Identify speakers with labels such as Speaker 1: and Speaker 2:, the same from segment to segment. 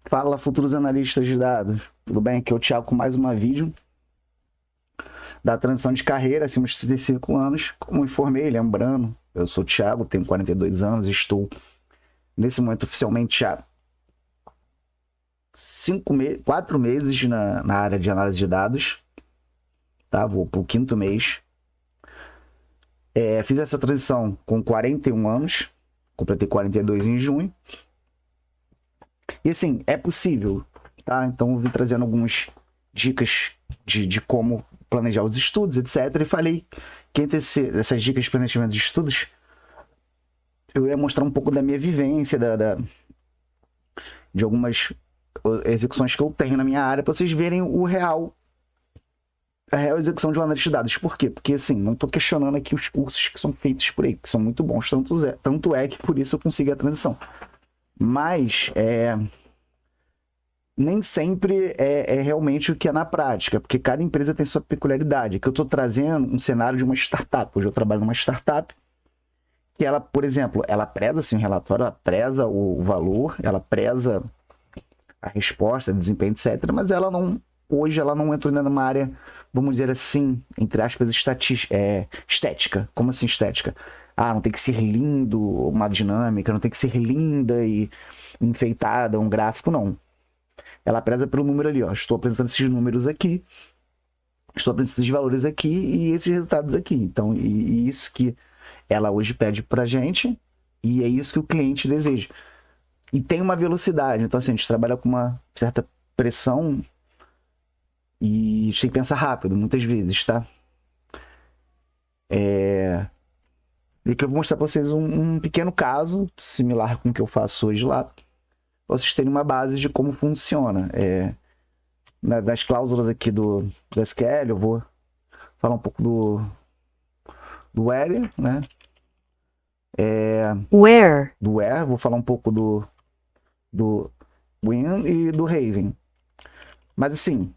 Speaker 1: Fala, futuros analistas de dados. Tudo bem? Aqui é o Thiago com mais uma vídeo da transição de carreira acima de 35 anos. Como informei, lembrando, eu sou o Thiago, tenho 42 anos, estou nesse momento oficialmente há 4 meses na área de análise de dados. Tá? Vou para o 5º mês. Fiz essa transição com 41 anos, completei 42 em junho. E assim, é possível, tá? Então eu vim trazendo algumas dicas de como planejar os estudos, etc. E falei que entre essas dicas de planejamento de estudos, eu ia mostrar um pouco da minha vivência, de algumas execuções que eu tenho na minha área, para vocês verem a real execução de um analista de dados. Por quê? Porque, assim, não estou questionando aqui os cursos que são feitos por aí, que são muito bons, tanto é que por isso eu consegui a transição. Mas, nem sempre é realmente o que é na prática, porque cada empresa tem sua peculiaridade. Que eu estou trazendo um cenário de uma startup. Hoje eu trabalho numa startup que ela, por exemplo, ela preza assim, o relatório, ela preza o valor, ela preza a resposta, o desempenho, etc. Mas hoje ela não entrou ainda numa área, vamos dizer assim, entre aspas, estética. Como assim estética? Não tem que ser lindo, uma dinâmica, não tem que ser linda e enfeitada, um gráfico, não. Ela preza pelo número ali, ó. Estou apresentando esses números aqui, estou apresentando esses valores aqui e esses resultados aqui. Então, e isso que ela hoje pede pra gente e é isso que o cliente deseja. E tem uma velocidade, então assim, a gente trabalha com uma certa pressão e a gente tem que pensar rápido, muitas vezes, tá? E que eu vou mostrar pra vocês um pequeno caso, similar com o que eu faço hoje lá, pra vocês terem uma base de como funciona. Das cláusulas aqui do SQL, eu vou falar um pouco do where, né?
Speaker 2: Where?
Speaker 1: Do where, vou falar um pouco do when e do Raven. Mas assim,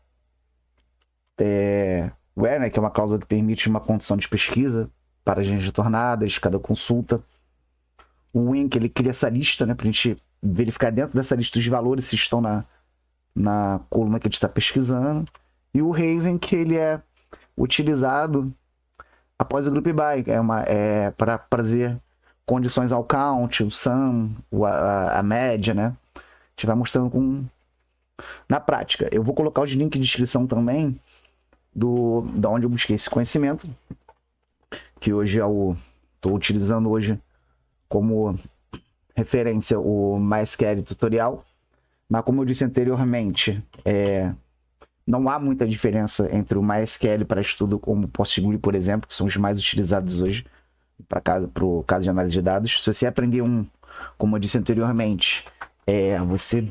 Speaker 1: where, né, que é uma cláusula que permite uma condição de pesquisa para a gente retornar de cada consulta. O when, que ele cria essa lista, né, para a gente verificar dentro dessa lista os valores se estão na coluna que a gente está pesquisando. E o Raven, que ele é utilizado após o group by, para trazer condições ao count, o sum, a média, né? A gente vai mostrando na prática. Eu vou colocar os links de descrição também da onde eu busquei esse conhecimento, que hoje estou utilizando hoje como referência o MySQL tutorial. Mas como eu disse anteriormente, não há muita diferença entre o MySQL para estudo como o PostgreSQL, por exemplo, que são os mais utilizados hoje para o caso de análise de dados. Se você aprender como eu disse anteriormente, você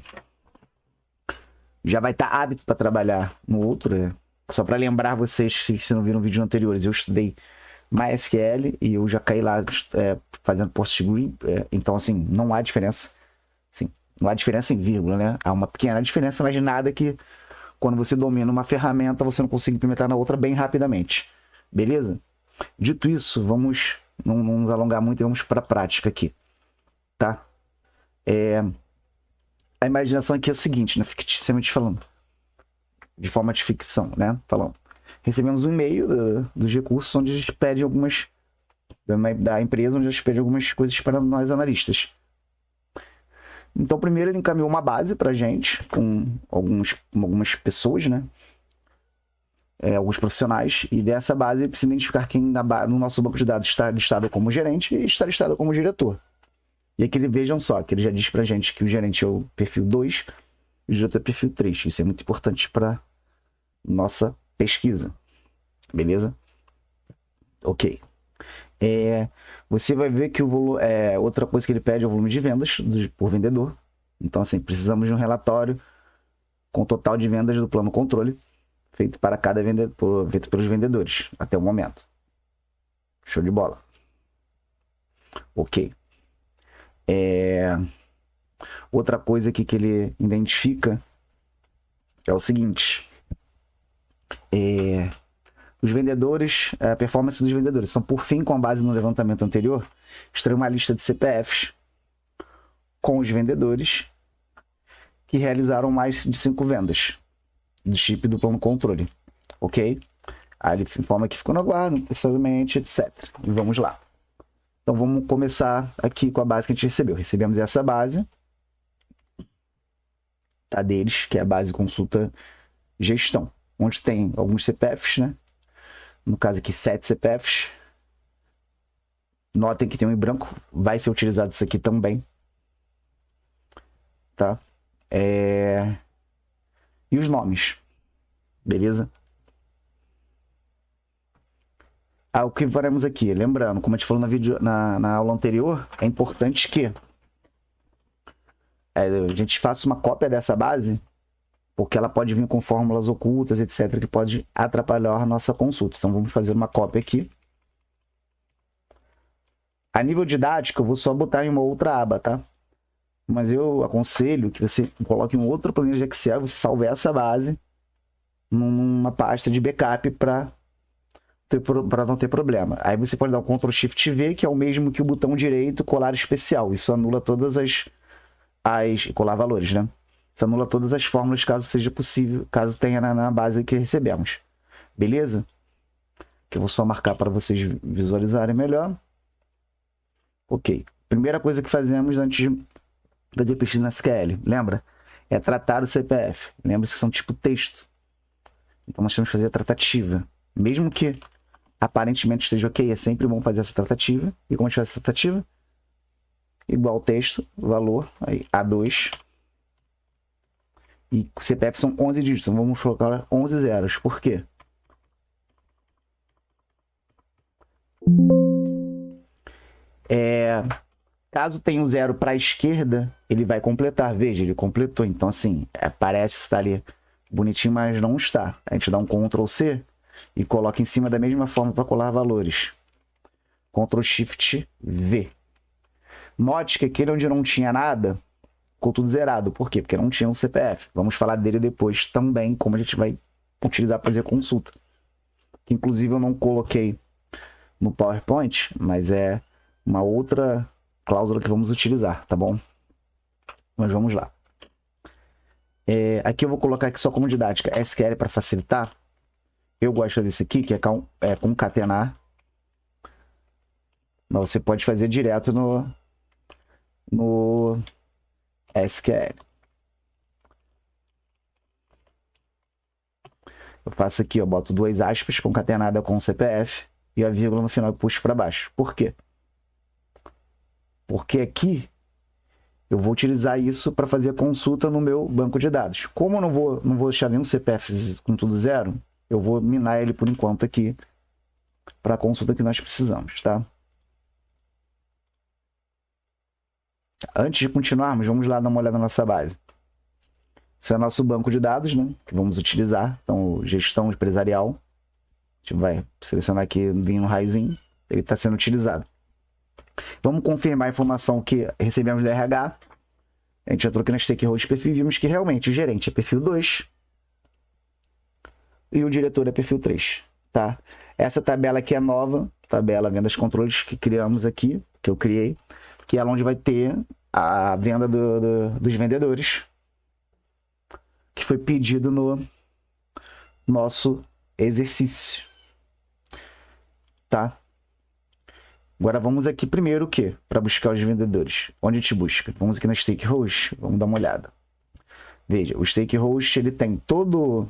Speaker 1: já vai estar apto para trabalhar no outro. Só para lembrar vocês, se não viram vídeos anteriores, eu estudei MySQL e eu já caí lá fazendo PostgreSQL. Então, assim, não há diferença. Assim, não há diferença em vírgula, né? Há uma pequena diferença, mas nada que quando você domina uma ferramenta, você não consegue implementar na outra bem rapidamente. Beleza? Dito isso, vamos não nos alongar muito e vamos para a prática aqui. Tá? A imaginação aqui é o seguinte, né? Ficticiamente falando. De forma de ficção, né? Falando. Recebemos um e-mail dos recursos onde a gente pede algumas... da empresa, onde a gente pede algumas coisas para nós analistas. Então, primeiro ele encaminhou uma base pra gente, com algumas pessoas, né? Alguns profissionais, e dessa base ele precisa identificar quem no nosso banco de dados está listado como gerente e está listado como diretor. E aqui vejam só, que ele já diz pra gente que o gerente é o perfil 2 e o diretor é o perfil 3. Isso é muito importante para nossa pesquisa. Beleza? Ok. Você vai ver que outra coisa que ele pede é o volume de vendas por vendedor. Então, assim, precisamos de um relatório com o total de vendas do plano controle feito para cada vendedor, feito pelos vendedores até o momento. Show de bola. Ok. Outra coisa aqui que ele identifica é o seguinte. Os vendedores, a performance dos vendedores são, por fim, com base no levantamento anterior, extrair uma lista de CPFs com os vendedores que realizaram mais de 5 vendas do chip do plano controle, ok? Aí ele informa que ficou no aguardo, necessariamente, etc. E vamos lá. Então vamos começar aqui com a base que a gente recebeu. Recebemos essa base, tá, deles, que é a base consulta gestão, onde tem alguns CPFs, né? No caso aqui, 7 CPFs. Notem que tem um em branco, vai ser utilizado isso aqui também, tá? E os nomes, beleza? O que faremos aqui? Lembrando, como a gente falou na aula anterior, é importante que a gente faça uma cópia dessa base, porque ela pode vir com fórmulas ocultas, etc., que pode atrapalhar a nossa consulta. Então, vamos fazer uma cópia aqui. A nível didático, eu vou só botar em uma outra aba, tá? Mas eu aconselho que você coloque um outro planilha de Excel, você salve essa base numa pasta de backup para não ter problema. Aí você pode dar o Ctrl Shift V, que é o mesmo que o botão direito colar especial. Isso anula todas as colar valores, né? Isso anula todas as fórmulas, caso seja possível, caso tenha na base que recebemos. Beleza? Que eu vou só marcar para vocês visualizarem melhor. Ok. Primeira coisa que fazemos antes de fazer pesquisa na SQL, lembra? É tratar o CPF. Lembra-se que são tipo texto. Então nós temos que fazer a tratativa. Mesmo que aparentemente esteja ok, é sempre bom fazer essa tratativa. E como a gente faz essa tratativa? Igual texto, valor, aí A2. E o CPF são 11 dígitos, então vamos colocar 11 zeros. Por quê? Caso tenha um zero para a esquerda, ele vai completar. Veja, ele completou. Então, assim, parece estar ali bonitinho, mas não está. A gente dá um Ctrl C e coloca em cima da mesma forma para colar valores. Ctrl Shift V. Note que aquele onde não tinha nada, ficou tudo zerado. Por quê? Porque não tinha um CPF. Vamos falar dele depois também, como a gente vai utilizar para fazer consulta. Que, inclusive, eu não coloquei no PowerPoint, mas é uma outra cláusula que vamos utilizar, tá bom? Mas vamos lá. Aqui eu vou colocar aqui só como didática SQL para facilitar. Eu gosto desse aqui, que é concatenar. Mas você pode fazer direto no SQL. Eu faço aqui, eu boto 2 aspas concatenada com o CPF e a vírgula no final eu puxo para baixo. Por quê? Porque aqui eu vou utilizar isso para fazer a consulta no meu banco de dados. Como eu não vou deixar nenhum CPF com tudo zero, eu vou minar ele por enquanto aqui para a consulta que nós precisamos, tá? Antes de continuarmos, vamos lá dar uma olhada na nossa base. Esse é o nosso banco de dados, né? Que vamos utilizar. Então, gestão empresarial. A gente vai selecionar aqui, vir no raizinho. Ele está sendo utilizado. Vamos confirmar a informação que recebemos da RH. A gente já entrou aqui na stakeholder perfil e vimos que realmente o gerente é perfil 2 e o diretor é perfil 3, tá? Essa tabela aqui é nova, tabela vendas controles que criamos aqui, que eu criei, que é onde vai ter a venda dos vendedores, que foi pedido no nosso exercício, tá? Agora vamos aqui primeiro o quê? Para buscar os vendedores. Onde a gente busca? Vamos aqui na Stake Host, vamos dar uma olhada. Veja, o Stake Host ele tem todo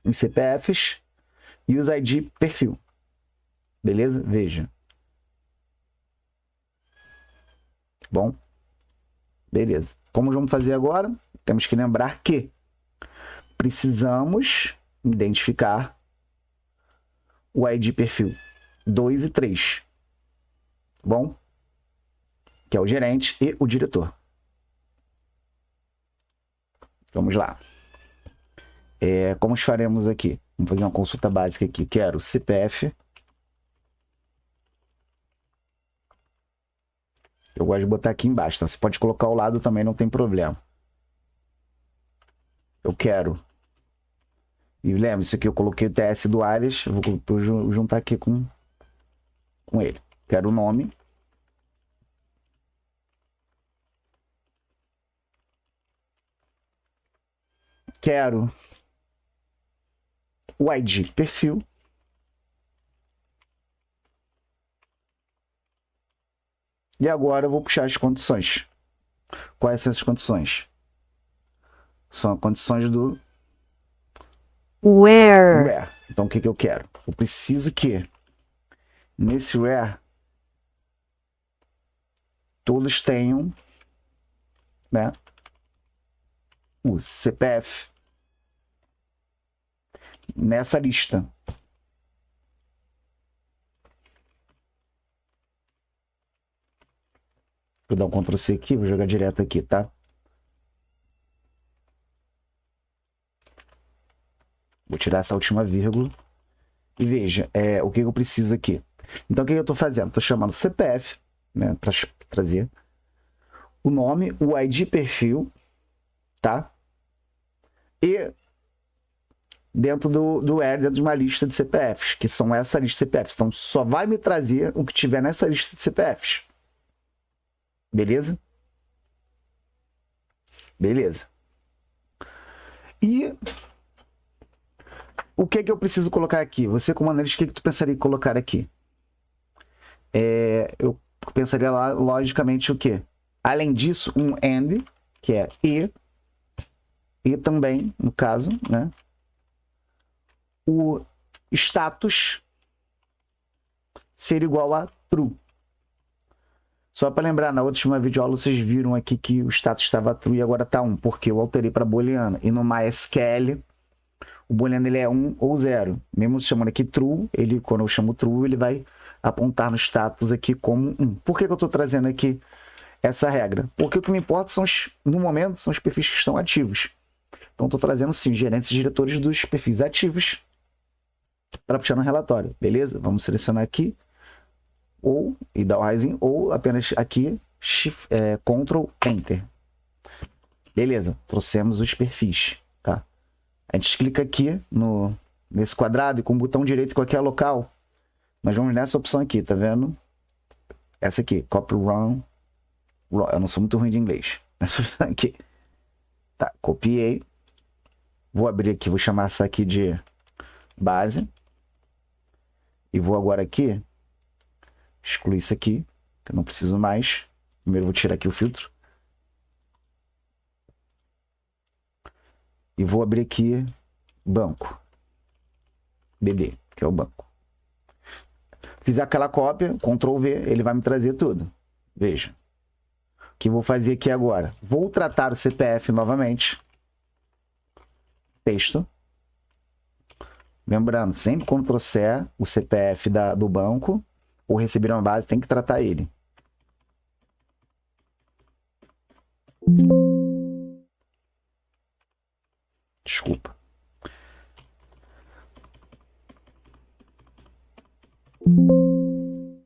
Speaker 1: os CPFs e os ID perfil. Beleza? Veja. Bom. Beleza. Como vamos fazer agora? Temos que lembrar que precisamos identificar o ID perfil 2 e 3. Bom? Que é o gerente e o diretor. Vamos lá. Como faremos aqui? Vamos fazer uma consulta básica aqui. Quero CPF. Eu gosto de botar aqui embaixo. Então você pode colocar ao lado também, não tem problema. Eu quero. E lembre-se que eu coloquei o TS do Alias. Vou juntar aqui com ele. Quero o nome. quero o ID perfil. E agora eu vou puxar as condições. Quais são essas condições? São as condições do where. Então o que eu quero? Eu preciso que nesse where todos tenham, né, o CPF nessa lista. Vou dar um Ctrl C aqui, vou jogar direto aqui, tá? Vou tirar essa última vírgula. E veja, o que eu preciso aqui. Então, o que eu estou fazendo? Estou chamando CPF, né, para trazer o nome, o ID perfil, tá? E dentro do where, dentro de uma lista de CPFs, que são essa lista de CPFs. Então, só vai me trazer o que tiver nessa lista de CPFs. Beleza? Beleza. E o que eu preciso colocar aqui? Você, como analista, o que tu pensaria em colocar aqui? Eu pensaria lá, logicamente, o quê? Além disso, um AND, que é e também, no caso, né, o status ser igual a true. Só para lembrar, na última videoaula vocês viram aqui que o status estava true e agora está 1, porque eu alterei para booleano. E no MySQL, o booleano ele é 1 ou 0. Mesmo chamando aqui true, quando eu chamo true, ele vai apontar no status aqui como 1. Por que eu estou trazendo aqui essa regra? Porque o que me importa no momento são os perfis que estão ativos. Então estou trazendo sim os gerentes e diretores dos perfis ativos para puxar no relatório. Beleza? Vamos selecionar aqui e dar o rising, ou apenas aqui Ctrl Enter. Beleza, trouxemos os perfis, tá? A gente clica aqui nesse quadrado e com o botão direito em qualquer local, nós vamos nessa opção aqui, tá vendo? Essa aqui, Copy Run. Eu não sou muito ruim de inglês. Essa opção aqui. Tá, copiei. Vou abrir aqui, vou chamar essa aqui de base. E vou agora aqui excluir isso aqui, que eu não preciso mais. Primeiro vou tirar aqui o filtro. E vou abrir aqui banco. BD, que é o banco. Fiz aquela cópia, Ctrl V, ele vai me trazer tudo. Veja. O que eu vou fazer aqui agora? Vou tratar o CPF novamente. Texto. Lembrando, sempre quando trouxer o CPF do banco ou receber uma base, tem que tratar ele. Desculpa.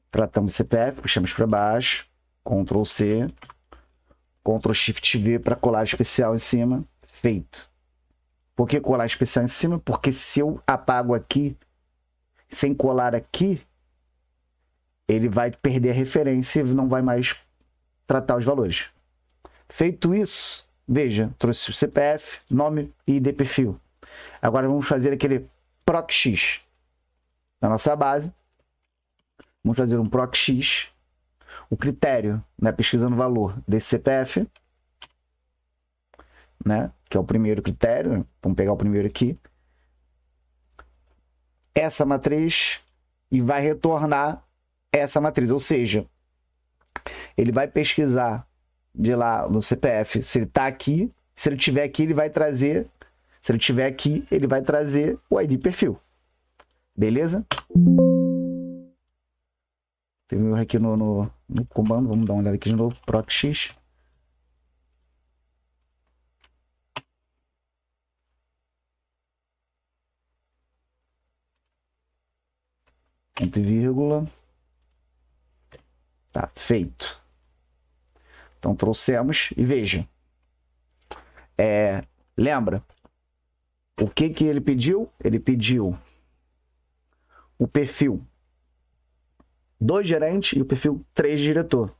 Speaker 1: Tratamos o CPF, puxamos para baixo, Ctrl C, Ctrl Shift V para colar especial em cima. Feito. Por que colar especial em cima? Porque se eu apago aqui, sem colar aqui, ele vai perder a referência e não vai mais tratar os valores. Feito isso, veja, trouxe o CPF, nome e ID perfil. Agora vamos fazer aquele PROC-X na nossa base. Vamos fazer um PROC-X. O critério, né, pesquisando o valor desse CPF, né, que é o primeiro critério. Vamos pegar o primeiro aqui. Essa matriz e vai retornar essa matriz. Ou seja, ele vai pesquisar de lá no CPF se ele está aqui. Se ele estiver aqui, ele vai trazer. Se ele estiver aqui, ele vai trazer o ID perfil. Beleza? Teve um erro aqui no comando. Vamos dar uma olhada aqui de novo. PROC-X. Ponto e vírgula. Tá, feito. Então trouxemos e veja. Lembra? O que ele pediu? Ele pediu o perfil 2 gerente e o perfil 3 diretor.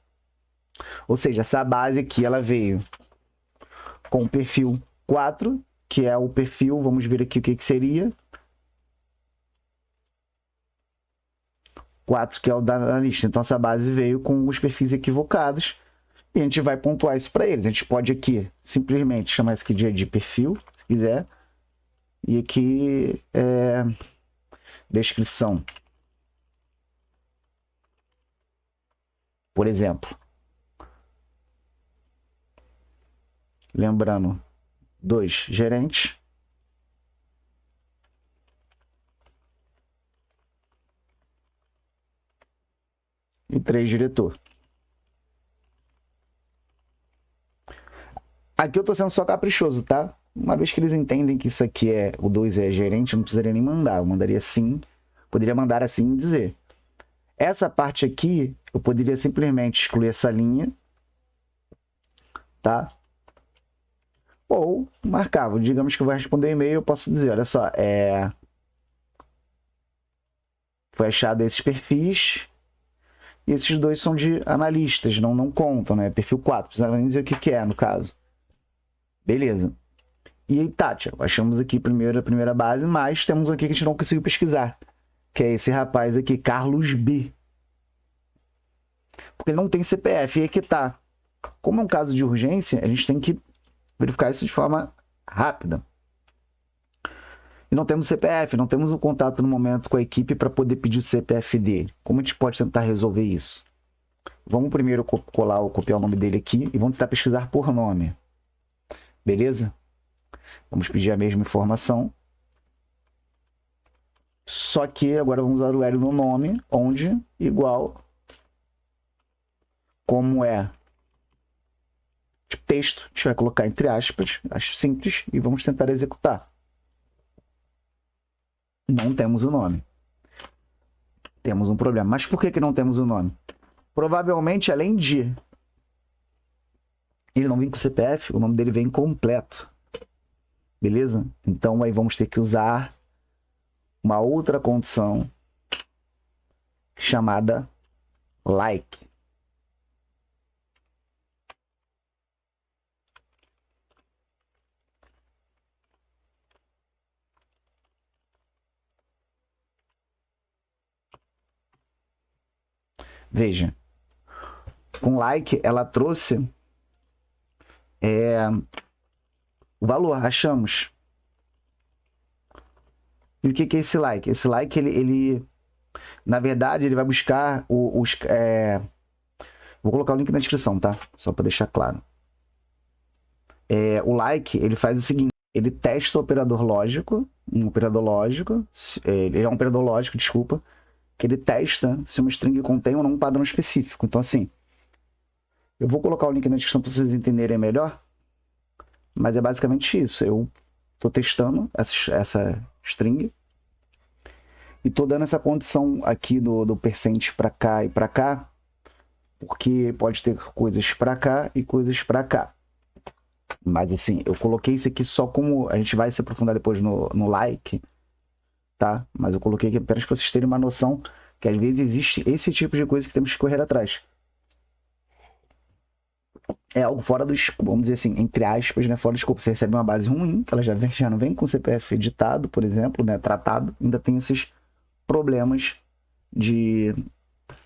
Speaker 1: Ou seja, essa base aqui ela veio com o perfil 4 que é o perfil. Vamos ver aqui o que seria. 4, que é o da analista. Então, essa base veio com os perfis equivocados e a gente vai pontuar isso para eles. A gente pode aqui simplesmente chamar isso aqui de perfil, se quiser. E aqui descrição. Por exemplo. Lembrando, 2 gerentes. E 3 diretor. Aqui eu tô sendo só caprichoso, tá? Uma vez que eles entendem que isso aqui o 2 é gerente, eu não precisaria nem mandar. Eu mandaria sim. Poderia mandar assim e dizer. Essa parte aqui, eu poderia simplesmente excluir essa linha. Tá? Ou marcava. Digamos que eu vou responder um e-mail, eu posso dizer, olha só, foi achado esses perfis. E esses 2 são de analistas, não contam, né? Perfil 4, precisa nem dizer o que é, no caso. Beleza. E aí, Tati, achamos aqui a primeira base, mas temos um aqui que a gente não conseguiu pesquisar, que é esse rapaz aqui, Carlos B. Porque ele não tem CPF, e aí que tá. Como é um caso de urgência, a gente tem que verificar isso de forma rápida. E não temos CPF, não temos um contato no momento com a equipe para poder pedir o CPF dele. Como a gente pode tentar resolver isso? Vamos primeiro copiar o nome dele aqui e vamos tentar pesquisar por nome. Beleza? Vamos pedir a mesma informação. Só que agora vamos usar o L no nome, onde igual, como tipo texto, a gente vai colocar entre aspas, acho simples, e vamos tentar executar. Não temos o nome. Temos um problema. Mas por que não temos o nome? Provavelmente, além de ele não vir com o CPF, o nome dele vem completo. Beleza? Então, aí vamos ter que usar uma outra condição chamada like. Veja, com like ela trouxe o valor, achamos. E o que é esse like? Esse like, ele na verdade, ele vai buscar vou colocar o link na descrição, tá? Só para deixar claro. O like, ele faz o seguinte, ele testa o operador lógico, ele é um operador lógico, desculpa, que ele testa se uma string contém ou não um padrão específico. Então, assim, eu vou colocar o link na descrição para vocês entenderem melhor, mas é basicamente isso. Eu estou testando essa string e estou dando essa condição aqui do percent para cá e para cá, porque pode ter coisas para cá e coisas para cá. Mas assim, eu coloquei isso aqui só como... A gente vai se aprofundar depois no like, tá? Mas eu coloquei aqui apenas para vocês terem uma noção que às vezes existe esse tipo de coisa que temos que correr atrás. É algo fora do escopo, vamos dizer assim, entre aspas, né? Fora do escopo. Você recebe uma base ruim, que ela já não vem com CPF editado, por exemplo, né? Tratado, ainda tem esses problemas de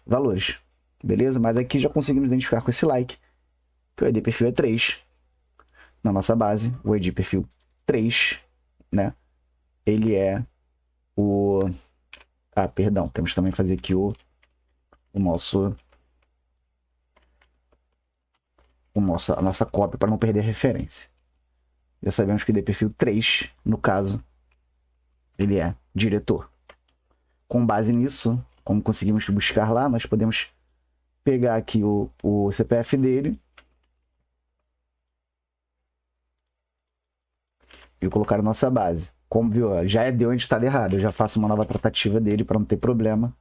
Speaker 1: valores. Beleza? Mas aqui já conseguimos identificar com esse like que o ID perfil é 3. Na nossa base, o ID perfil 3, né? Ele é o... Ah, perdão, temos também que fazer aqui a nossa cópia para não perder a referência. Já sabemos que o ID perfil 3, no caso, ele é diretor. Com base nisso, como conseguimos buscar lá, nós podemos pegar aqui o CPF dele e colocar na nossa base. Como viu, já deu editado errado. Eu já faço uma nova tratativa dele para não ter problema.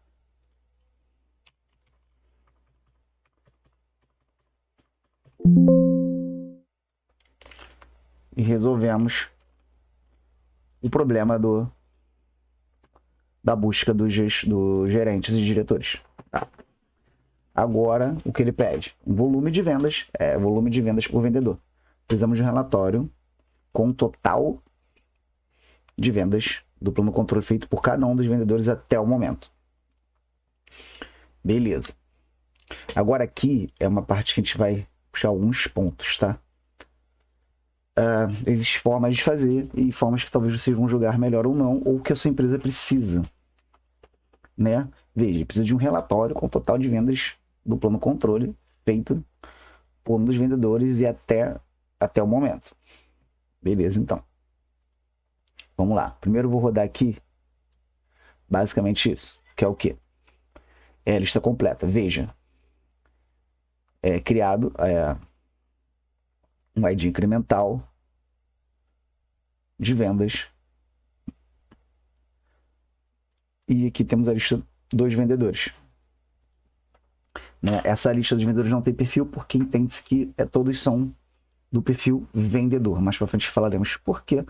Speaker 1: E resolvemos o problema da busca dos gerentes e diretores. Tá? Agora, o que ele pede? Um volume de vendas, volume de vendas por vendedor. Precisamos de um relatório com total de vendas do plano controle feito por cada um dos vendedores até o momento. Beleza. Agora aqui é uma parte que a gente vai puxar alguns pontos, tá? Existem formas de fazer e formas que talvez vocês vão julgar melhor ou não, ou que a sua empresa precisa, né? Veja, precisa de um relatório com o total de vendas do plano controle feito por um dos vendedores e até o momento. Beleza, então. Vamos lá. Primeiro eu vou rodar aqui basicamente isso, que é o quê? É a lista completa. Veja, é criado um ID incremental de vendas. E aqui temos a lista dos vendedores. Né? Essa lista dos vendedores não tem perfil porque entende-se que todos são do perfil vendedor. Mais para frente falaremos por quê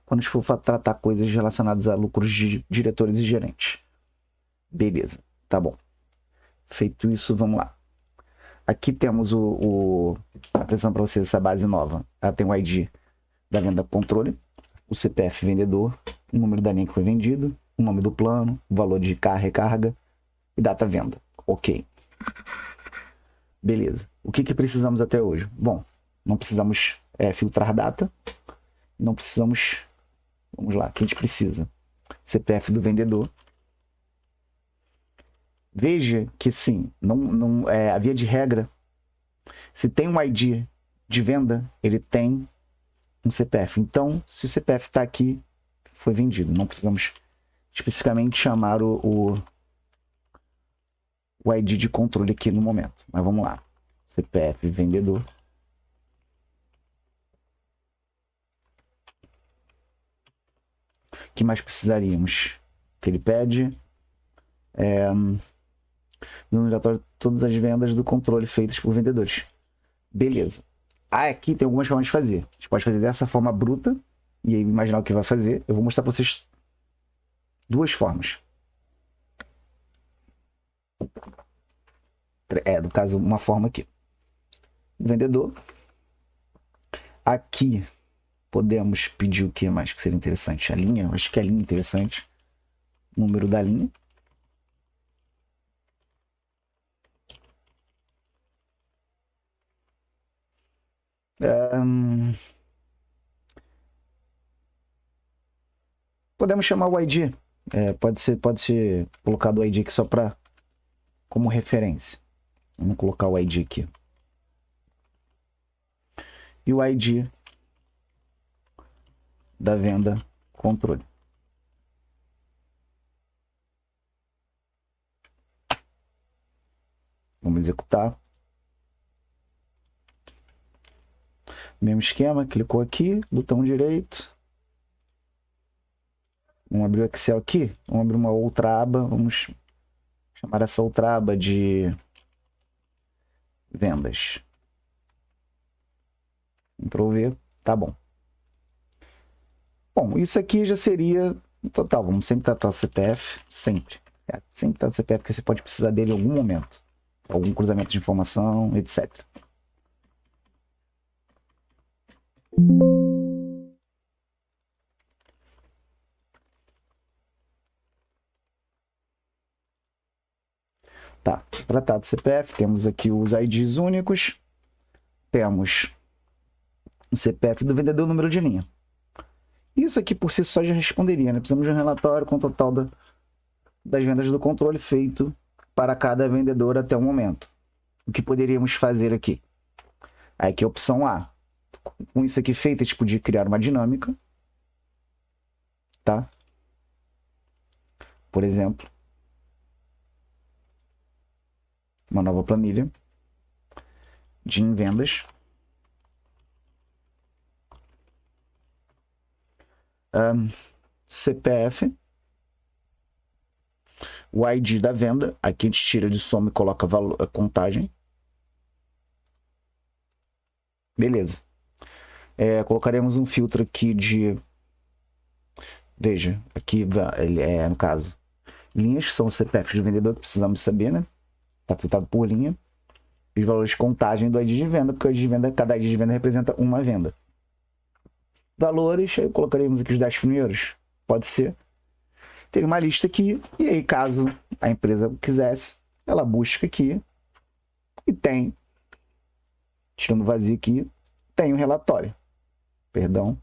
Speaker 1: quando a gente for tratar coisas relacionadas a lucros de diretores e gerentes. Beleza, tá bom. Feito isso, vamos lá. Aqui temos apresentando para vocês essa base nova. Ela tem o ID da venda controle, o CPF vendedor, o número da linha que foi vendido, o nome do plano, o valor de recarga e data venda. Ok. Beleza. O que precisamos até hoje? Bom, não precisamos filtrar data. Não precisamos... Vamos lá, o que a gente precisa? CPF do vendedor. Veja que sim, a via de regra, se tem um ID de venda, ele tem um CPF. Então, se o CPF está aqui, foi vendido. Não precisamos especificamente chamar o ID de controle aqui no momento. Mas vamos lá. CPF vendedor. O que mais precisaríamos? Que ele pede no relatório todas as vendas do controle feitas por vendedores. Beleza. Aqui tem algumas formas de fazer. A gente pode fazer dessa forma bruta e aí imaginar o que vai fazer. Eu vou mostrar para vocês duas formas. No caso, uma forma aqui. Vendedor. Aqui podemos pedir o que mais que seria interessante? A linha. Eu acho que a linha é interessante. Número da linha. Podemos chamar o ID. Pode ser colocado o ID aqui só para como referência. Vamos colocar o ID aqui. E o ID da venda controle. Vamos executar. Mesmo esquema, clicou aqui, botão direito. Vamos abrir o Excel aqui. Vamos abrir uma outra aba. Vamos chamar essa outra aba de vendas. Entrou ver. Tá bom. Bom, isso aqui já seria total. Vamos sempre tratar o CPF. Sempre. Sempre tratar o CPF porque você pode precisar dele em algum momento. Algum cruzamento de informação, etc. Tá, tratado do CPF, temos aqui os IDs únicos, temos o CPF do vendedor, o número de linha. Isso aqui por si só já responderia, né? Precisamos de um relatório com o total das vendas do controle feito para cada vendedor até o momento. O que poderíamos fazer aqui? Aqui é a opção A. Com isso aqui feito, a gente podia criar uma dinâmica, tá? Por exemplo, uma nova planilha de vendas. CPF, o ID da venda, aqui a gente tira de soma e coloca a contagem. Beleza. Colocaremos um filtro aqui de... Veja, aqui no caso, linhas, que são os CPFs do vendedor que precisamos saber, né? Está filtrado por linha. E os valores de contagem do ID de venda, porque o ID de venda, cada ID de venda representa uma venda. Valores, aí colocaremos aqui os 10 primeiros. Pode ser. Teria uma lista aqui, e aí caso a empresa quisesse, ela busca aqui e tem, tirando vazio aqui, tem um relatório. Perdão.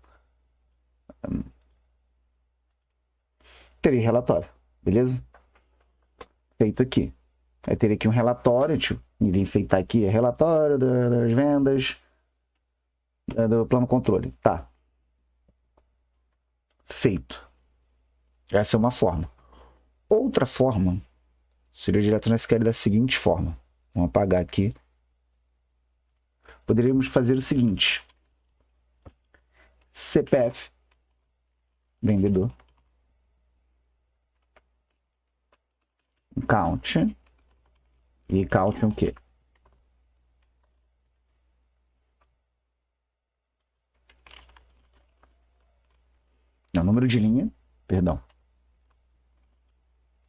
Speaker 1: Teria relatório, beleza? Feito aqui. Aí teria aqui um relatório, tipo, iria enfeitar aqui, relatório das vendas do plano controle. Tá. Feito. Essa é uma forma. Outra forma seria direto na SQL da seguinte forma. Vamos apagar aqui. Poderíamos fazer o seguinte. CPF, vendedor, count, e count o quê? Não, número de linha, perdão.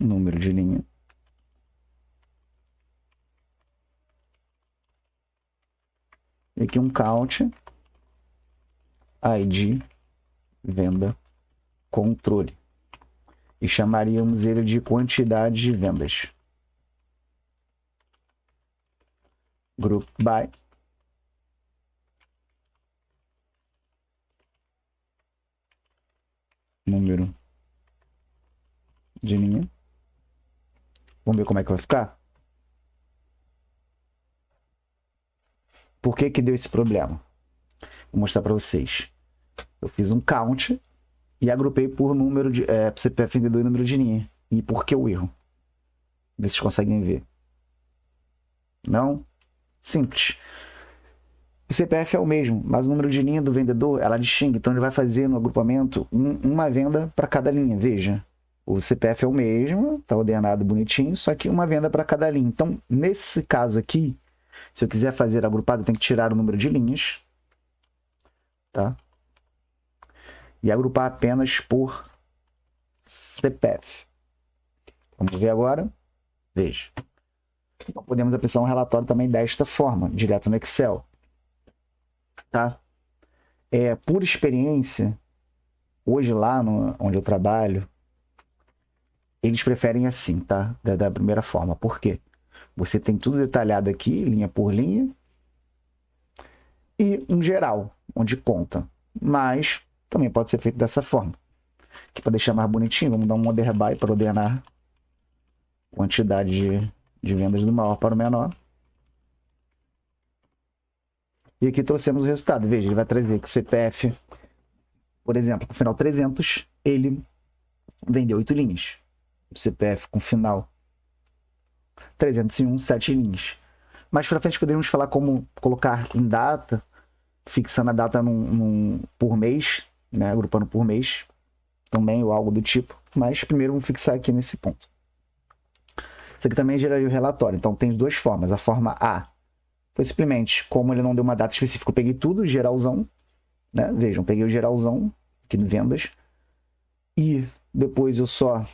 Speaker 1: Número de linha. E aqui um count, ID, venda, controle. E chamaríamos ele de quantidade de vendas. Group by. Número de linha. Vamos ver como é que vai ficar? Por que que deu esse problema? Vou mostrar para vocês. Eu fiz um count e agrupei por número de CPF vendedor e número de linha. E por que o erro? Vê se vocês conseguem ver. Não? Simples. O CPF é o mesmo, mas o número de linha do vendedor, ela distingue. Então, ele vai fazer no agrupamento uma venda para cada linha. Veja, o CPF é o mesmo, está ordenado bonitinho, só que uma venda para cada linha. Então, nesse caso aqui, se eu quiser fazer agrupado, eu tenho que tirar o número de linhas. Tá? E agrupar apenas por CPF. Vamos ver agora? Veja. Então, podemos apresentar um relatório também desta forma, direto no Excel. Tá? Por experiência, hoje lá onde eu trabalho, eles preferem assim, tá? Da primeira forma. Por quê? Você tem tudo detalhado aqui, linha por linha, e um geral, onde conta. Mas também pode ser feito dessa forma. Aqui para deixar mais bonitinho, vamos dar um order by para ordenar a quantidade de vendas do maior para o menor. E aqui trouxemos o resultado. Veja, ele vai trazer que o CPF, por exemplo, com final 300, ele vendeu 8 linhas. O CPF com final 301, 7 linhas. Mais para frente poderíamos falar como colocar em data, fixando a data por mês, né, agrupando por mês, também, ou algo do tipo. Mas primeiro vamos fixar aqui nesse ponto. Isso aqui também geraria o relatório. Então tem duas formas. A forma A foi simplesmente, como ele não deu uma data específica, eu peguei tudo, geralzão, né? Vejam, peguei o geralzão aqui no vendas e depois eu só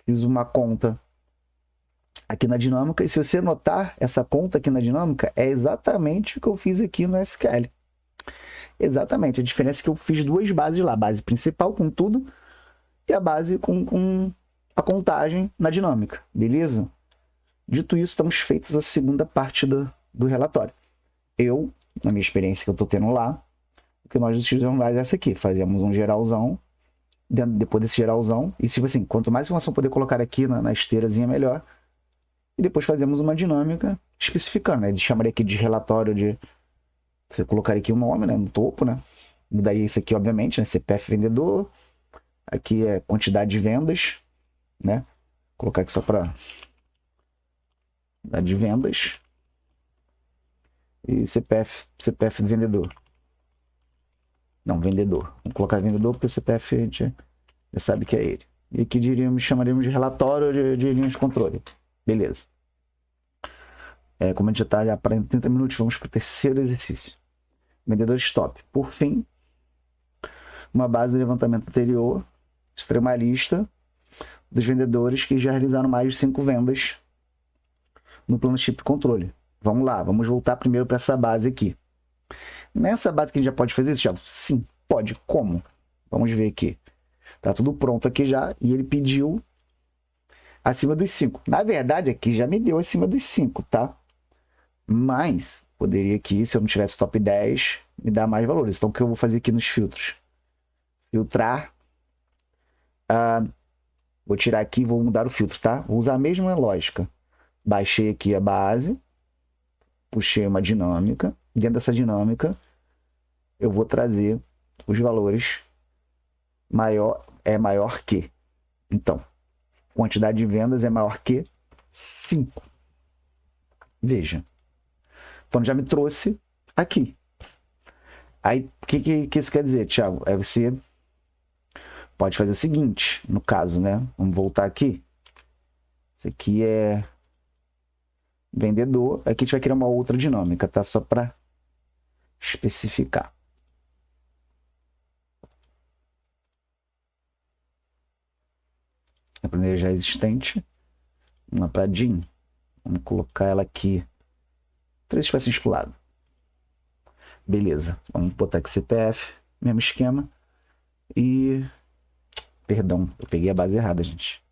Speaker 1: fiz uma conta aqui na dinâmica, e se você notar, essa conta aqui na dinâmica é exatamente o que eu fiz aqui no SQL. Exatamente, a diferença é que eu fiz duas bases lá, a base principal com tudo e a base com a contagem na dinâmica, beleza? Dito isso, estamos feitos a segunda parte do relatório. Eu, na minha experiência que eu estou tendo lá, o que nós utilizamos mais é essa aqui, fazemos um geralzão, depois desse geralzão, e tipo assim, quanto mais informação poder colocar aqui na esteirazinha, melhor. E depois fazemos uma dinâmica especificando, né? Chamaria aqui de relatório de... Você colocaria aqui o nome, né? No topo, né? Mudaria isso aqui, obviamente, né? CPF vendedor. Aqui é quantidade de vendas, né? Vou colocar aqui só para... de vendas. E CPF do vendedor. Não, vendedor. Vamos colocar vendedor porque o CPF a gente já sabe que é ele. E aqui chamaríamos de relatório de linhas de controle. Beleza. Como a gente já está para 30 minutos, vamos para o terceiro exercício. Vendedor stop. Por fim, uma base de levantamento anterior, extrema lista dos vendedores que já realizaram mais de 5 vendas no plano chip controle. Vamos lá, vamos voltar primeiro para essa base aqui. Nessa base que a gente já pode fazer isso, Thiago? Sim, pode. Como? Vamos ver aqui. Tá tudo pronto aqui já. E ele pediu acima dos 5. Na verdade, aqui já me deu acima dos 5, tá? Mas poderia aqui, se eu não tivesse top 10, me dar mais valores. Então, o que eu vou fazer aqui nos filtros? Filtrar. Vou tirar aqui e vou mudar o filtro, tá? Vou usar a mesma lógica. Baixei aqui a base. Puxei uma dinâmica. Dentro dessa dinâmica, eu vou trazer os valores maior que. Então, quantidade de vendas é maior que 5. Veja. Então, já me trouxe aqui. Aí, o que isso quer dizer, Thiago? Aí você pode fazer o seguinte, no caso, né? Vamos voltar aqui. Isso aqui é vendedor. Aqui a gente vai criar uma outra dinâmica, tá? Só para especificar. A planilha já existente. Uma para DIN. Vamos colocar ela aqui. 3 espacinhos pro lado. Beleza. Vamos botar aqui CPF. Mesmo esquema. E... Perdão, eu peguei a base errada, gente.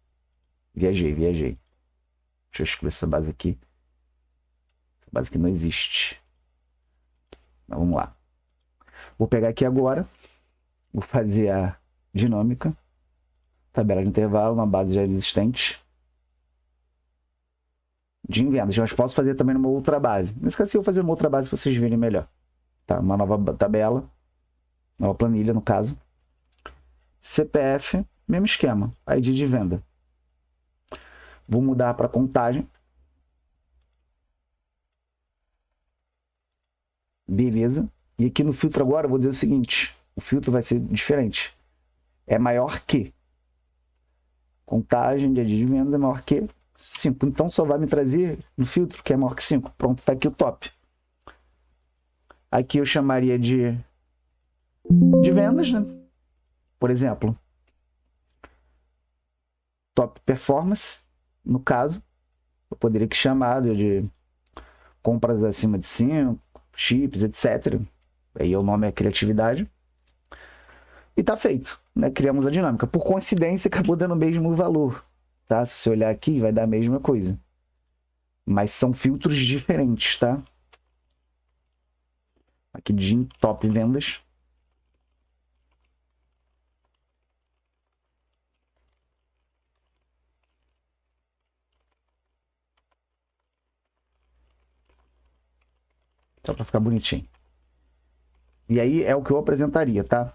Speaker 1: Viajei. Deixa eu excluir essa base aqui. Essa base aqui não existe. Mas vamos lá. Vou pegar aqui agora. Vou fazer a dinâmica. Tabela de intervalo, uma base já existente. De vendas, mas posso fazer também numa outra base. Nesse caso, eu vou fazer uma outra base para vocês verem melhor. Tá? Uma nova tabela. Nova planilha, no caso. CPF, mesmo esquema. ID de venda. Vou mudar para contagem. Beleza. E aqui no filtro agora, eu vou dizer o seguinte. O filtro vai ser diferente. É maior que. Contagem de ID de venda é maior que 5. Então, só vai me trazer no filtro que é maior que 5. Pronto, tá aqui o top. Aqui eu chamaria de vendas, né? Por exemplo, top performance, no caso, eu poderia chamar de compras acima de 5, chips, etc. Aí o nome é criatividade. E tá feito, né? Criamos a dinâmica. Por coincidência, acabou dando o mesmo valor, tá? Se você olhar aqui, vai dar a mesma coisa. Mas são filtros diferentes, tá? Aqui de top vendas. Só para ficar bonitinho. E aí é o que eu apresentaria, tá?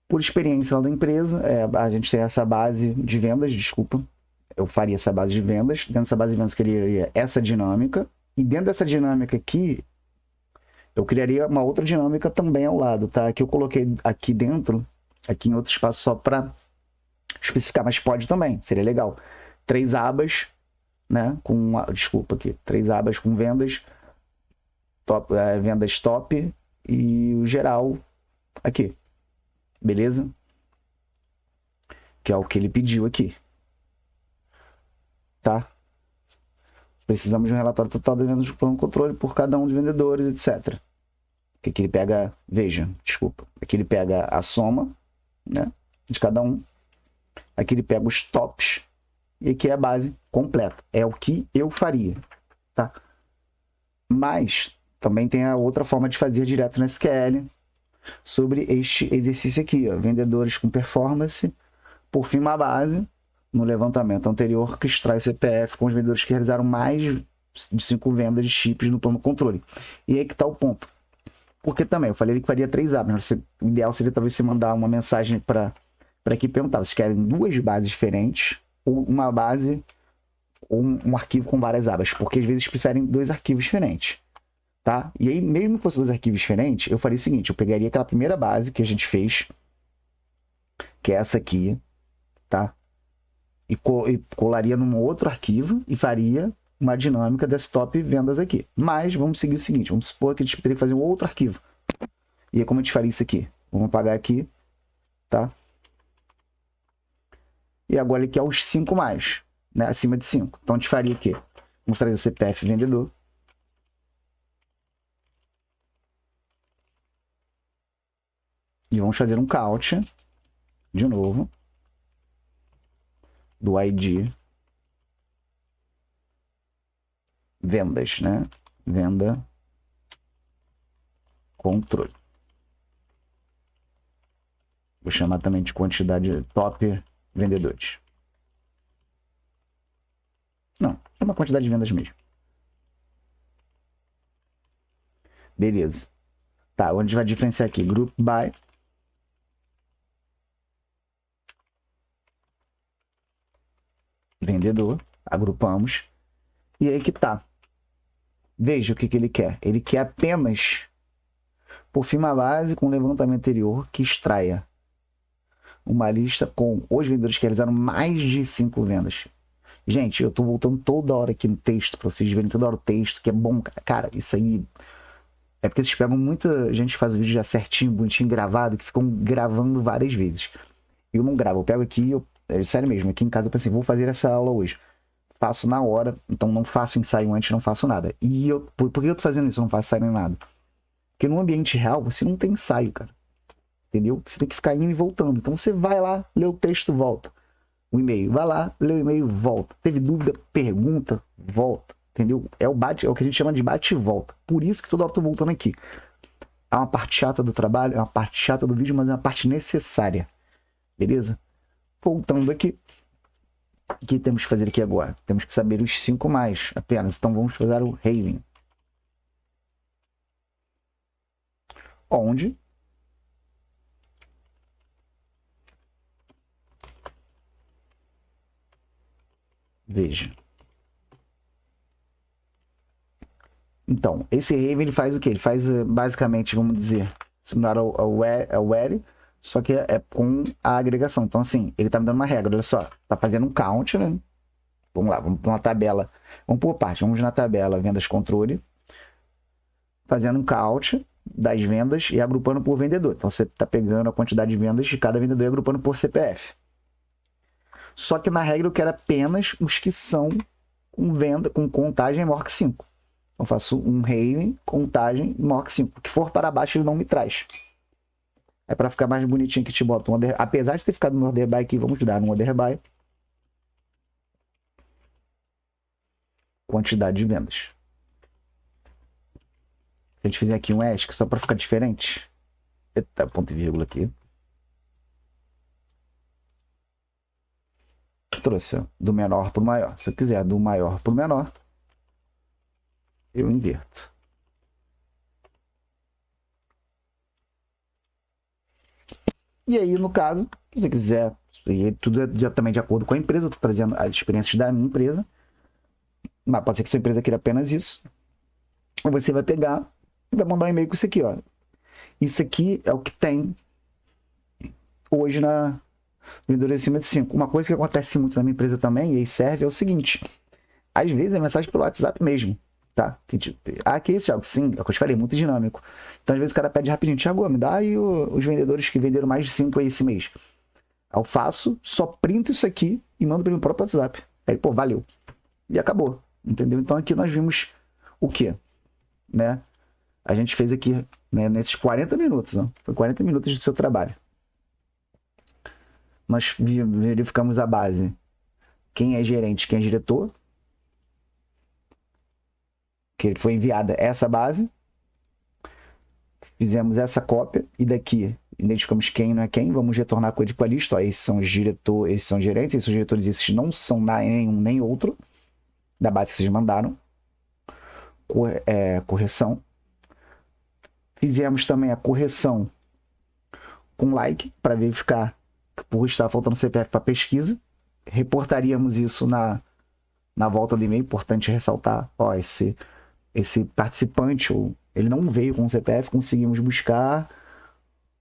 Speaker 1: Por experiência lá da empresa, a gente tem essa base de vendas, desculpa. Eu faria essa base de vendas. Dentro dessa base de vendas, eu criaria essa dinâmica. E dentro dessa dinâmica aqui, eu criaria uma outra dinâmica também ao lado, tá? Que eu coloquei aqui dentro, aqui em outro espaço só para especificar, mas pode também, seria legal. 3 abas, né? Desculpa aqui, 3 abas com vendas, vendas top e o geral aqui. Beleza? Que é o que ele pediu aqui. Tá? Precisamos de um relatório total de vendas do plano de controle por cada um dos vendedores, etc. Que aqui ele pega, veja, desculpa. Aqui ele pega a soma, né? De cada um. Aqui ele pega os tops. E aqui é a base completa. É o que eu faria. Tá? Mas também tem a outra forma de fazer direto na SQL. Sobre este exercício aqui, ó, vendedores com performance, por fim uma base, no levantamento anterior, que extrai CPF com os vendedores que realizaram mais de 5 vendas de chips no plano controle. E aí que está o ponto. Porque também, eu falei que faria 3 abas, mas o ideal seria talvez você mandar uma mensagem para aqui perguntar, vocês querem 2 bases diferentes, ou uma base, ou um arquivo com várias abas, porque às vezes preferem 2 arquivos diferentes. Tá? E aí, mesmo que fossem 2 arquivos diferentes, eu faria o seguinte, eu pegaria aquela primeira base que a gente fez, que é essa aqui, tá? E colaria num outro arquivo e faria uma dinâmica desktop vendas aqui. Mas vamos seguir o seguinte, vamos supor que a gente teria que fazer um outro arquivo. E aí, como a gente faria isso aqui? Vamos apagar aqui, tá? E agora ele quer os 5 mais, né? Acima de 5. Então a gente faria aqui. Vamos trazer o CPF vendedor. E vamos fazer um count de novo, do ID vendas, né? Venda controle. Vou chamar também de quantidade top vendedores. Não, é uma quantidade de vendas mesmo. Beleza. Tá, onde a gente vai diferenciar aqui? Group by. Vendedor. Agrupamos. E aí que tá. Veja o que ele quer. Ele quer apenas por firma base com levantamento anterior que extraia uma lista com os vendedores que realizaram mais de 5 vendas. Gente, eu tô voltando toda hora aqui no texto, pra vocês verem toda hora o texto, que é bom, cara, isso aí... É porque vocês pegam muita gente que faz o vídeo já certinho, bonitinho, gravado, que ficam gravando várias vezes. Eu não gravo, eu pego aqui, sério mesmo, aqui em casa eu pensei, vou fazer essa aula hoje. Faço na hora, então não faço ensaio antes, não faço nada. E por que eu tô fazendo isso? Eu não faço ensaio nem nada. Porque no ambiente real, você não tem ensaio, cara. Entendeu? Você tem que ficar indo e voltando. Então você vai lá, lê o texto, volta. O e-mail, vai lá, lê o e-mail, volta. Teve dúvida, pergunta, volta. Entendeu? É o que a gente chama de bate e volta. Por isso que toda hora eu tô voltando aqui. É uma parte chata do trabalho, é uma parte chata do vídeo, mas é uma parte necessária. Beleza? Voltando aqui. O que temos que fazer aqui agora? Temos que saber os 5 mais apenas. Então vamos fazer o Raven. Onde veja. Então, esse Raven ele faz o que? Ele faz basicamente, vamos dizer, similar ao where, só que é com a agregação. Então, assim, ele tá me dando uma regra, olha só. Tá fazendo um count, né? Vamos lá, vamos na tabela. Vamos por parte, vamos na tabela vendas controle. Fazendo um count das vendas e agrupando por vendedor. Então, você tá pegando a quantidade de vendas de cada vendedor e agrupando por CPF. Só que na regra eu quero apenas os que são com venda, com contagem maior que 5. Eu faço um Raven, contagem maior que 5. O que for para baixo ele não me traz. É para ficar mais bonitinho que te bota um order. Apesar de ter ficado no order by aqui, vamos dar um order by. Quantidade de vendas. Se a gente fizer aqui um ESC só para ficar diferente. Eita, ponto e vírgula aqui. Trouxe ó, do menor para o maior. Se eu quiser do maior para o menor, eu inverto. E aí, no caso, se você quiser, e tudo é também de acordo com a empresa, eu estou trazendo as experiências da minha empresa, mas pode ser que sua empresa queira apenas isso. Ou você vai pegar e vai mandar um e-mail com isso aqui, ó. Isso aqui é o que tem hoje na vendedor acima de 5. Uma coisa que acontece muito na minha empresa também, e aí serve, é o seguinte. Às vezes é mensagem pelo WhatsApp mesmo, tá? Que é isso, Thiago? Sim, é o que eu te falei, muito dinâmico. Então, às vezes o cara pede rapidinho, Thiago, me dá aí os vendedores que venderam mais de 5 aí esse mês. Eu faço, só printo isso aqui e mando pelo próprio WhatsApp. Aí, pô, valeu. E acabou, entendeu? Então, aqui nós vimos o quê? Né? A gente fez aqui, né, nesses 40 minutos, né? Foi 40 minutos do seu trabalho. Nós verificamos a base. Quem é gerente, quem é diretor. Que foi enviada essa base. Fizemos essa cópia. E daqui identificamos quem não é quem. Vamos retornar com a lista. Ó, esses são os diretores, esses são gerentes, esses são diretores, esses não são nenhum nem outro. Da base que vocês mandaram. Correção. Fizemos também a correção com like para verificar por estar faltando CPF para pesquisa. Reportaríamos isso na volta do e-mail. Importante ressaltar, ó, esse participante, ele não veio com o CPF, conseguimos buscar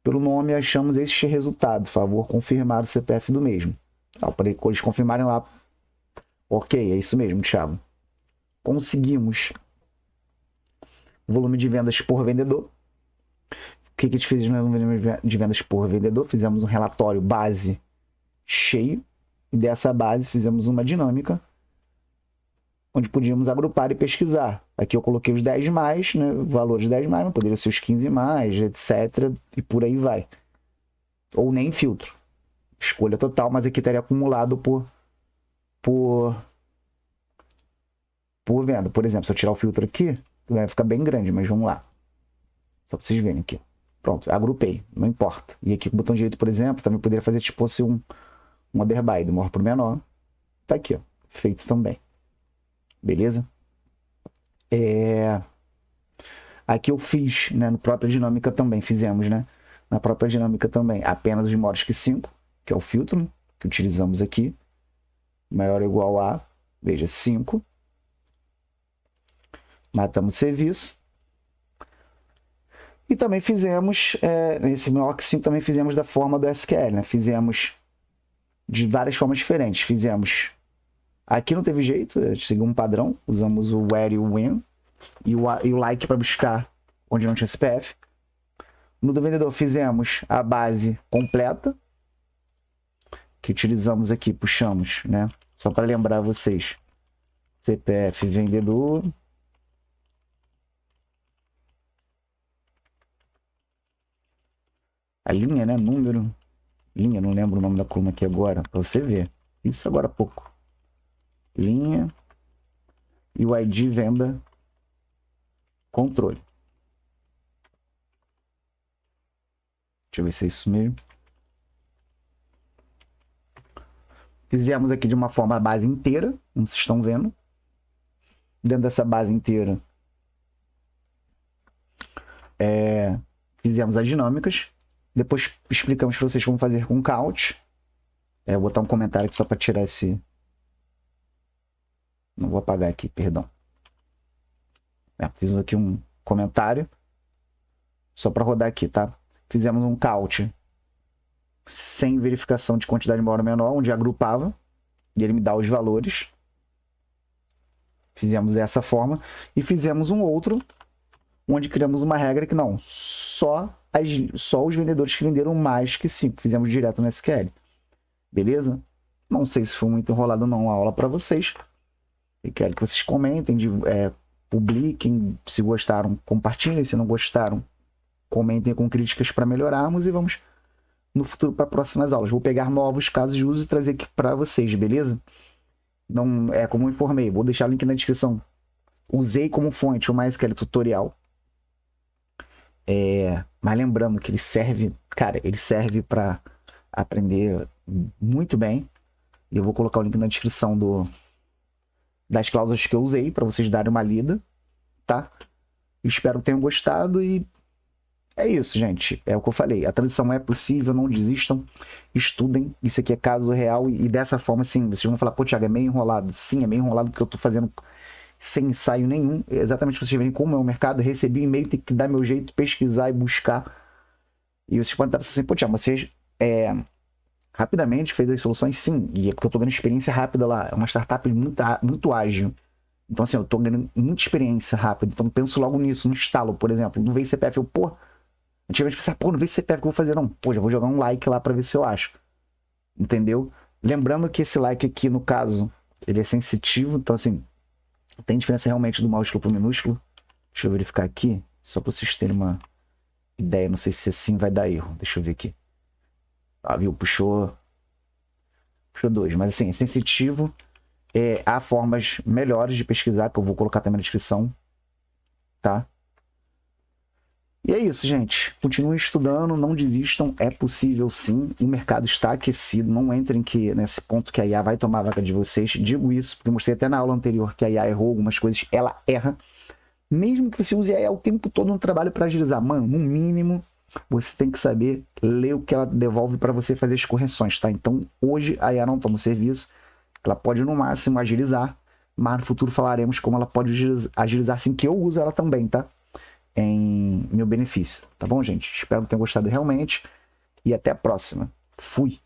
Speaker 1: pelo nome, achamos este resultado. Por favor, confirmar o CPF do mesmo. Para eles confirmarem lá, ok, é isso mesmo, Thiago. Conseguimos o volume de vendas por vendedor. O que a gente fez no volume de vendas por vendedor? Fizemos um relatório base cheio. E dessa base fizemos uma dinâmica onde podíamos agrupar e pesquisar. Aqui eu coloquei os 10 mais, né, valores 10 mais, mas poderiam ser os 15 mais, etc. E por aí vai. Ou nem filtro. escolha total, mas aqui estaria acumulado por venda. Por exemplo, se eu tirar o filtro aqui, vai ficar bem grande, mas vamos lá. Só para vocês verem aqui. Pronto, agrupei, não importa. E aqui com o botão direito, por exemplo, também poderia fazer tipo fosse um other by, do maior para o menor. Tá aqui, ó, feito também. Beleza? Aqui eu fiz, né, no própria dinâmica também, fizemos, né? Na própria dinâmica também, apenas os maiores que 5, que é o filtro que utilizamos aqui. Maior ou igual a, veja, 5. Matamos o serviço. E também fizemos, nesse menor que 5 também fizemos da forma do SQL, né? Fizemos de várias formas diferentes. Fizemos, aqui não teve jeito, seguimos um padrão, usamos o where e o when, e o like para buscar onde não tinha CPF. No do vendedor fizemos a base completa, que utilizamos aqui, puxamos, né? Só para lembrar vocês, CPF vendedor, a linha, né? Número, linha, não lembro o nome da coluna aqui agora, para você ver. Isso agora há pouco. Linha e o ID venda controle. Deixa eu ver se é isso mesmo. Fizemos aqui de uma forma a base inteira, como vocês estão vendo. Dentro dessa base inteira, fizemos as dinâmicas. Depois explicamos para vocês como fazer com count. Vou botar um comentário aqui só para tirar esse... Não vou apagar aqui, perdão. Fiz aqui um comentário. Só para rodar aqui, tá? Fizemos um count sem verificação de quantidade maior ou menor, onde agrupava. E ele me dá os valores. Fizemos dessa forma. E fizemos um outro, onde criamos uma regra que não, só os vendedores que venderam mais que 5. Fizemos direto no SQL. Beleza? Não sei se foi muito enrolado ou não a aula para vocês. Eu quero que vocês comentem, publiquem. Se gostaram, compartilhem. Se não gostaram, comentem com críticas para melhorarmos. E vamos no futuro para próximas aulas. Vou pegar novos casos de uso e trazer aqui para vocês, beleza? Não é como eu informei. Vou deixar o link na descrição. Usei como fonte o MySQL tutorial. Mas lembrando que ele serve, cara, ele serve para aprender muito bem. E eu vou colocar o link na descrição das cláusulas que eu usei para vocês darem uma lida, tá? Espero que tenham gostado e é isso, gente. É o que eu falei. A transição é possível, não desistam, estudem. Isso aqui é caso real e dessa forma, sim, vocês vão falar, pô, Thiago, é meio enrolado. Sim, é meio enrolado porque eu tô fazendo sem ensaio nenhum. Exatamente para vocês verem como é o mercado. Recebi um e-mail, tem que dar meu jeito, pesquisar e buscar. E vocês podem estar pensando assim, pô, Thiago, vocês rapidamente fez as soluções? Sim, e é porque eu tô ganhando experiência rápida lá. É uma startup muito ágil. Então, assim, eu tô ganhando muita experiência rápida. Então, penso logo nisso, no estalo, por exemplo. Não veio CPF, eu, pô, antigamente pensar, pô, não veio CPF, o que eu vou fazer? Não, pô, já vou jogar um like lá pra ver se eu acho. Entendeu? Lembrando que esse like aqui, no caso, ele é sensitivo. Então, assim, tem diferença realmente do maiúsculo pro minúsculo. Deixa eu verificar aqui, só pra vocês terem uma ideia. Não sei se assim vai dar erro. Deixa eu ver aqui. Ah, viu? Puxou 2. Mas, assim, é sensitivo. Há formas melhores de pesquisar, que eu vou colocar também na descrição. Tá? E é isso, gente. Continuem estudando, não desistam. É possível, sim. O mercado está aquecido. Não entrem nesse ponto que a IA vai tomar a vaga de vocês. Digo isso, porque eu mostrei até na aula anterior que a IA errou algumas coisas. Ela erra. Mesmo que você use a IA o tempo todo no trabalho para agilizar. Mano, no mínimo, você tem que saber ler o que ela devolve para você fazer as correções, tá? Então, hoje a IA não toma o serviço. Ela pode, no máximo, agilizar. Mas no futuro falaremos como ela pode agilizar, assim que eu uso ela também, tá? Em meu benefício. Tá bom, gente? Espero que tenham gostado realmente. E até a próxima. Fui!